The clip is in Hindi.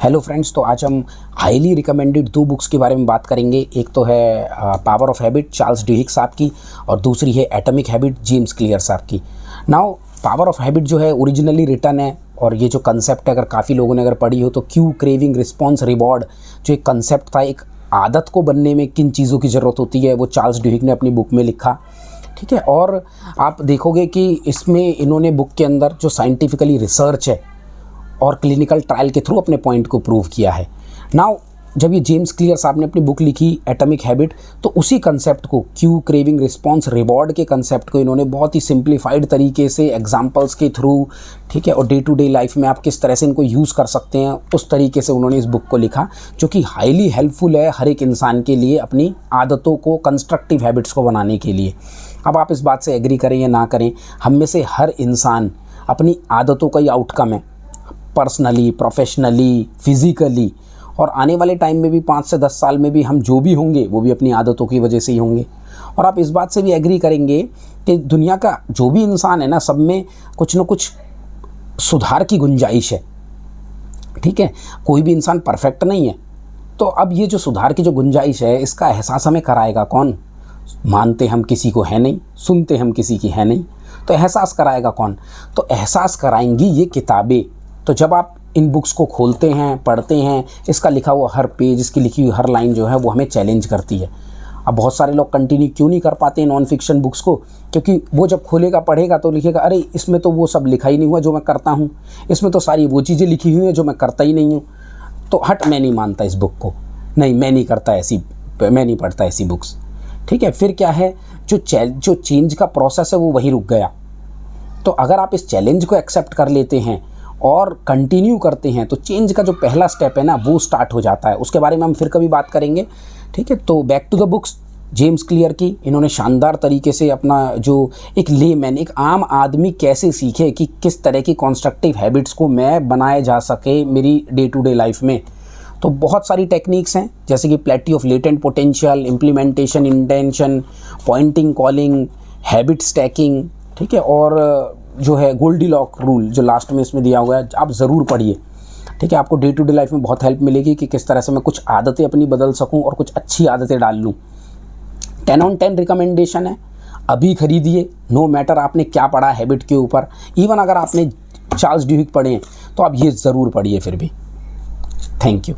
हेलो फ्रेंड्स, तो आज हम हाईली रिकमेंडेड दो बुक्स के बारे में बात करेंगे। एक तो है पावर ऑफ हैबिट चार्ल्स ड्यूहिक साहब की, और दूसरी है एटॉमिक हैबिट जेम्स क्लियर साहब की। नाउ पावर ऑफ हैबिट जो है ओरिजिनली रिटन है, और ये जो कंसेप्ट है अगर काफ़ी लोगों ने अगर पढ़ी हो तो क्यू, क्रेविंग, रिस्पॉन्स, रिवॉर्ड, जो एक कंसेप्ट था एक आदत को बनने में किन चीज़ों की ज़रूरत होती है, वो चार्ल्स ड्यूहिक ने अपनी बुक में लिखा। ठीक है, और आप देखोगे कि इसमें इन्होंने बुक के अंदर जो साइंटिफिकली रिसर्च है और क्लिनिकल ट्रायल के थ्रू अपने पॉइंट को प्रूव किया है। नाउ जब ये जेम्स क्लियर साहब ने अपनी बुक लिखी एटॉमिक हैबिट, तो उसी कंसेप्ट को, क्यू, क्रेविंग, रिस्पॉन्स, रिवॉर्ड के कंसेप्ट को इन्होंने बहुत ही सिंप्लीफाइड तरीके से एग्जांपल्स के थ्रू, ठीक है, और डे टू डे लाइफ में आप किस तरह से इनको यूज़ कर सकते हैं, उस तरीके से उन्होंने इस बुक को लिखा, जो कि हाईली हेल्पफुल है हर एक इंसान के लिए अपनी आदतों को, कंस्ट्रक्टिव हैबिट्स को बनाने के लिए। अब आप इस बात से एग्री करें या ना करें, हम में से हर इंसान अपनी आदतों का ही आउटकम है, पर्सनली, प्रोफेशनली, फिज़िकली, और आने वाले टाइम में भी 5 से 10 साल में भी हम जो भी होंगे वो भी अपनी आदतों की वजह से ही होंगे। और आप इस बात से भी एग्री करेंगे कि दुनिया का जो भी इंसान है ना, सब में कुछ न कुछ सुधार की गुंजाइश है। ठीक है, कोई भी इंसान परफेक्ट नहीं है। तो अब ये जो सुधार की जो गुंजाइश है, इसका एहसास हमें कराएगा कौन? मानते हम किसी को है नहीं, सुनते हम किसी की है नहीं, तो एहसास कराएगा कौन? तो एहसास कराएंगी ये किताबें। तो जब आप इन बुक्स को खोलते हैं, पढ़ते हैं, इसका लिखा हुआ हर पेज, इसकी लिखी हुई हर लाइन जो है वो हमें चैलेंज करती है। अब बहुत सारे लोग कंटिन्यू क्यों नहीं कर पाते नॉन फिक्शन बुक्स को? क्योंकि वो जब खोलेगा, पढ़ेगा तो लिखेगा, अरे इसमें तो वो सब लिखा ही नहीं हुआ जो मैं करता हूँ, इसमें तो सारी वो चीज़ें लिखी हुई हैं जो मैं करता ही नहीं हूँ। तो हट, मैं नहीं मानता इस बुक को, नहीं मैं नहीं करता ऐसी, मैं नहीं पढ़ता ऐसी बुक्स। ठीक है, फिर क्या है, जो चेंज का प्रोसेस है वो वहीं रुक गया। तो अगर आप इस चैलेंज को एक्सेप्ट कर लेते हैं और कंटिन्यू करते हैं, तो चेंज का जो पहला स्टेप है ना, वो स्टार्ट हो जाता है। उसके बारे में हम फिर कभी बात करेंगे। ठीक है, तो back to the books James Clear की। इन्होंने शानदार तरीके से अपना जो एक लेमैन, एक आम आदमी कैसे सीखे कि किस तरह की कॉन्स्ट्रक्टिव हैबिट्स को मैं बनाए जा सके मेरी डे टू डे लाइफ में। तो बहुत सारी टेक्निक्स हैं, जैसे कि plateau of latent potential, implementation, intention, pointing, calling, habit stacking, ठीक है, और जो है गोल्डीलॉक रूल जो लास्ट में इसमें दिया हुआ है, आप ज़रूर पढ़िए। ठीक है, आपको डे टू डे लाइफ में बहुत हेल्प मिलेगी कि किस तरह से मैं कुछ आदतें अपनी बदल सकूं और कुछ अच्छी आदतें डाल लूं। 10 on 10 रिकमेंडेशन है, अभी खरीदिए, नो मैटर आपने क्या पढ़ा हैबिट के ऊपर। इवन अगर आपने चार्ल्स ड्यूहिक पढ़े हैं तो आप ये ज़रूर पढ़िए फिर भी। Thank you.